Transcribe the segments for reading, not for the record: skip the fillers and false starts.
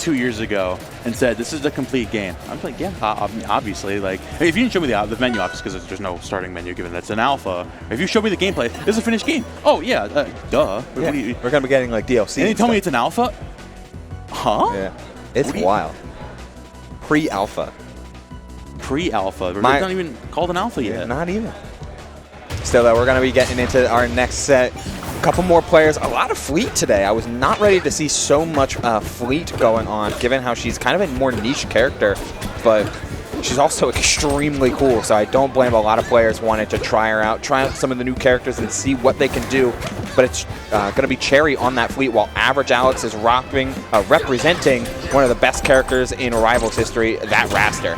2 years ago and said, this is the complete game, I'm like, yeah, obviously. Like, if you didn't show me the menu, obviously, because there's no starting menu given that's an alpha. If you show me the gameplay, this is a finished game. Oh, yeah, duh. Yeah. We're going to be getting like DLC. And you tell me it's an alpha? Huh? Yeah. It's wild. Pre-alpha. Pre-alpha. It's not even called an alpha yet. Not even. Still, though, we're going to be getting into our next set. A couple more players. A lot of Fleet today. I was not ready to see so much Fleet going on, given how she's kind of a more niche character, but she's also extremely cool, so I don't blame a lot of players wanting to try her out, try out some of the new characters and see what they can do. But it's going to be Cherri on that Fleet, while Average Alex is representing one of the best characters in Rivals history, that Raster.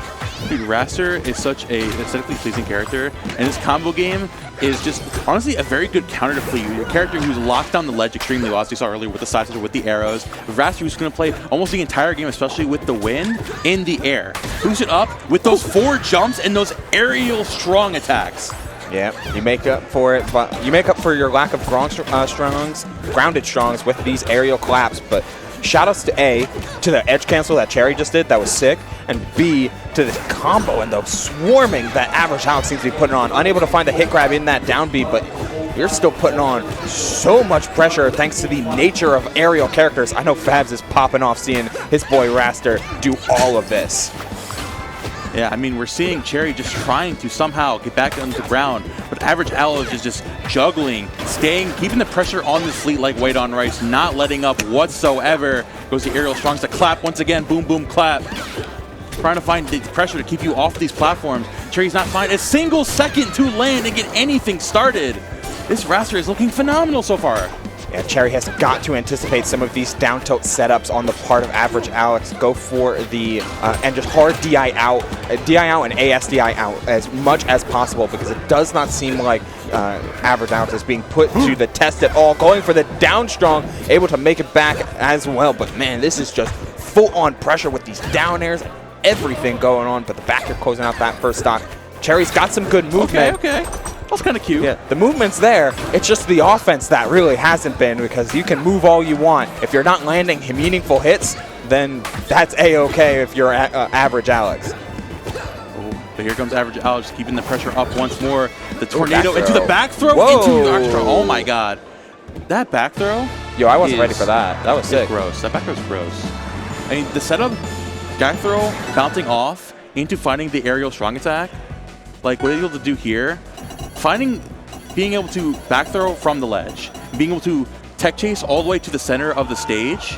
Dude, Raster is such a aesthetically pleasing character, and this combo game is just honestly a very good counter to Fleet. Your character who's locked down the ledge extremely well, as you saw earlier with the side with the arrows. Raster who's going to play almost the entire game, especially with the wind, in the air. Boost it up with those 4 jumps and those aerial strong attacks. Yeah, you make up for it, but you make up for your lack of grounded strongs with these aerial claps. But shoutouts to A, to the edge cancel that Cherri just did, that was sick, and B, to the combo and the swarming that Average Alex seems to be putting on. Unable to find the hit grab in that down B, but you're still putting on so much pressure thanks to the nature of aerial characters. I know Fabs is popping off seeing his boy Raster do all of this. Yeah, I mean, we're seeing Cherri just trying to somehow get back on the ground, but Average Alex is just juggling, keeping the pressure on this Fleet like weight on rice, not letting up whatsoever. Goes the aerial strongs to clap once again, boom, boom, clap. Trying to find the pressure to keep you off these platforms. Cherri's not finding a single second to land and get anything started. This Raster is looking phenomenal so far. Yeah, Cherri has got to anticipate some of these down tilt setups on the part of Average Alex. Go for the, and just hard DI out and ASDI out as much as possible, because it does not seem like Average Alex is being put to the test at all. Going for the down strong, able to make it back as well. But man, this is just full on pressure with these down airs and everything going on. But the back air closing out that first stock. Cherri's got some good movement. Okay. That's kind of cute. Yeah, the movement's there. It's just the offense that really hasn't been, because you can move all you want. If you're not landing meaningful hits, then that's A-okay if you're Average Alex. Oh, but here comes Average Alex, keeping the pressure up once more. The tornado into the back throw, into the arch throw. Oh my god. That back throw? Yo, I wasn't ready for that. That was sick. Gross. That back throw was gross. I mean, the setup, back throw, bouncing off into finding the aerial strong attack. Like, what are you able to do here? Being able to back throw from the ledge, being able to tech chase all the way to the center of the stage,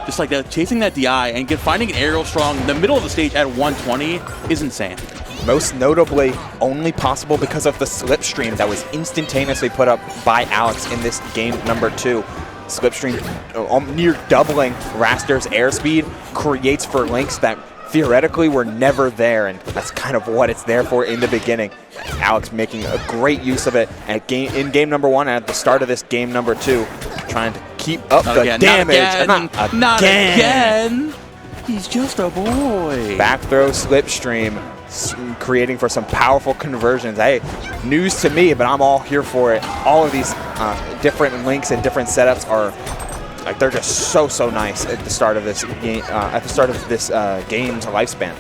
just like that, chasing that DI and finding an aerial strong in the middle of the stage at 120 is insane. Most notably, only possible because of the slipstream that was instantaneously put up by Alex in this game number 2. Slipstream near doubling Raster's airspeed creates for links that theoretically were never there, and that's kind of what it's there for in the beginning. Alex making a great use of it in game number 1 and at the start of this game number 2, trying to keep up the damage. Not again. He's just a boy. Back throw slipstream, creating for some powerful conversions. Hey, news to me, but I'm all here for it. All of these different links and different setups are like, they're just so nice at the start of this game. Game's lifespan.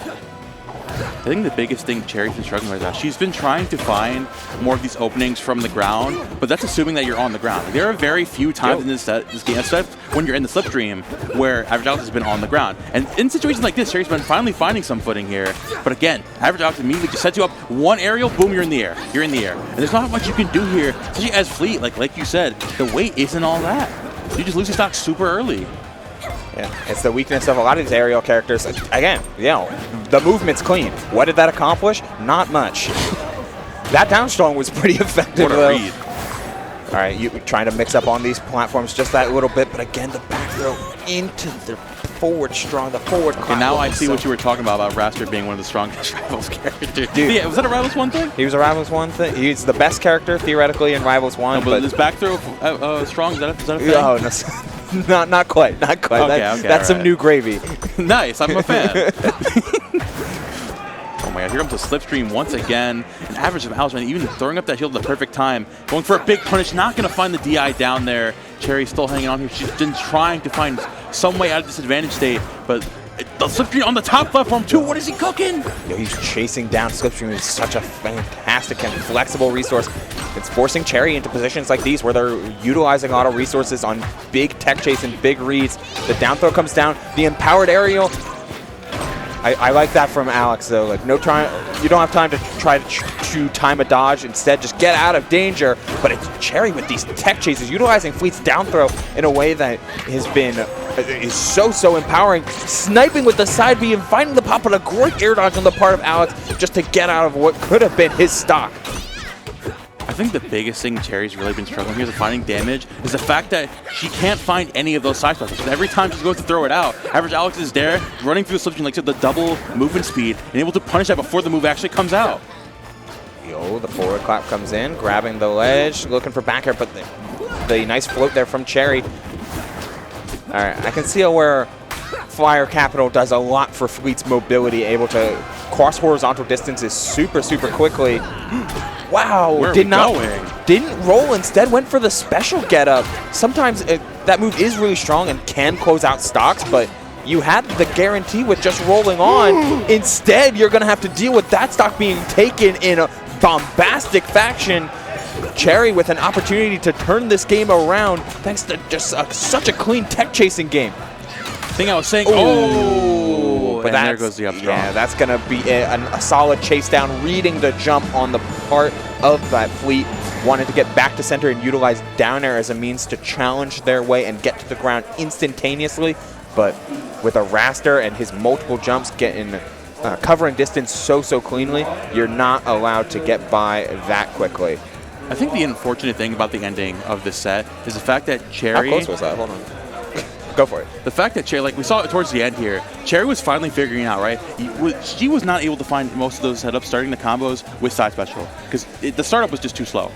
I think the biggest thing Cherri's been struggling with is that she's been trying to find more of these openings from the ground, but that's assuming that you're on the ground. Like, there are very few times in this game, except when you're in the slipstream, where Average Alex has been on the ground. And in situations like this, Cherri's been finally finding some footing here. But again, Average Alex immediately just sets you up one aerial, boom, you're in the air. You're in the air. And there's not much you can do here, especially as Fleet. Like you said, the weight isn't all that. You just lose your stock super early. Yeah, it's the weakness of a lot of these aerial characters. Again, you know, the movement's clean. What did that accomplish? Not much. That down strong was pretty effective, what a though. read. All right, you trying to mix up on these platforms just that little bit, but again, the back throw into the forward strong, the forward clap. And now I see what you were talking about Raster being one of the strongest Rivals characters. Dude, yeah, was that a Rivals 1 thing? He was a Rivals 1 thing. He's the best character, theoretically, in Rivals 1. No, but this back throw strong, is that a thing? Oh, no, not quite. Okay, that's some new gravy. Nice, I'm a fan. Oh my god, here comes the slipstream once again. An average of Alex, man, even throwing up that shield at the perfect time. Going for a big punish, not going to find the DI down there. Cherri still hanging on here. She's been trying to find some way out of this advantage state, but the slipstream on the top platform too. What is he cooking? Yo, he's chasing down slipstream. Is such a fantastic and flexible resource. It's forcing Cherri into positions like these where they're utilizing auto resources on big tech chase and big reads. The down throw comes down. The empowered aerial. I like that from Alex though. Like you don't have time to try to time a dodge. Instead, just get out of danger. But it's Cherri with these tech chases, utilizing Fleet's down throw in a way that has been is so empowering. Sniping with the side B and finding the pop, but a great air dodge on the part of Alex just to get out of what could have been his stock. I think the biggest thing Cherri's really been struggling here is finding damage is the fact that she can't find any of those side specials. Every time she's going to throw it out, average Alex is there, running through the slipstream, like I said, the double movement speed, and able to punish that before the move actually comes out. Yo, the forward clap comes in, grabbing the ledge, looking for back air, but the nice float there from Cherri. All right, I can see where Flyer Capital does a lot for Fleet's mobility, able to cross horizontal distances super quickly. Wow, didn't roll, instead went for the special getup. Sometimes that move is really strong and can close out stocks, but you had the guarantee with just rolling on. Instead, you're going to have to deal with that stock being taken in a bombastic fashion. Cherri with an opportunity to turn this game around thanks to just such a clean tech chasing game. Thing I was saying, but there goes the up throw. Yeah, that's going to be a solid chase down, reading the jump on the part of that Fleet, wanted to get back to center and utilize down air as a means to challenge their way and get to the ground instantaneously. But with a Raster and his multiple jumps getting covering distance so cleanly, you're not allowed to get by that quickly. I think the unfortunate thing about the ending of this set is the fact that Cherri... How close was that? Hold on. Go for it. The fact that Cherri, like we saw it towards the end here, Cherri was finally figuring out, right? She was not able to find most of those setups starting the combos with side special because the startup was just too slow.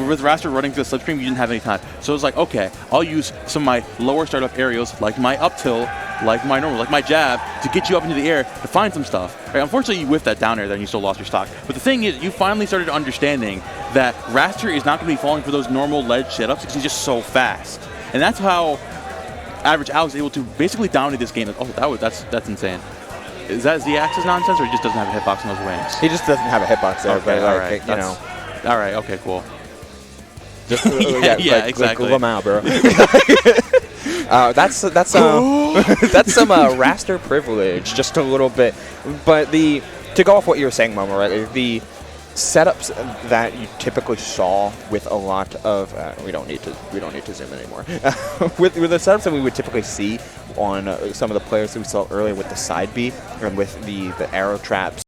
With Raster running through the slipstream, you didn't have any time. So it was like, okay, I'll use some of my lower startup aerials, like my up tilt, like my normal, like my jab, to get you up into the air to find some stuff. Right? Unfortunately, you whiffed that down air there and you still lost your stock. But the thing is, you finally started understanding that Raster is not going to be falling for those normal ledge setups because he's just so fast. And that's how average Alex was able to basically dominate this game. Oh, that's insane. Is that Z-axis nonsense, or he just doesn't have a hitbox on those wings? He just doesn't have a hitbox there, okay, but all like, right. you know. All right, okay, cool. Just, yeah, exactly. Glue them out, bro. That's some Raster privilege, just a little bit. But to go off what you were saying, Momo, right? The setups that you typically saw with a lot of we don't need to zoom anymore. with the setups that we would typically see on some of the players that we saw earlier with the side B and with the arrow traps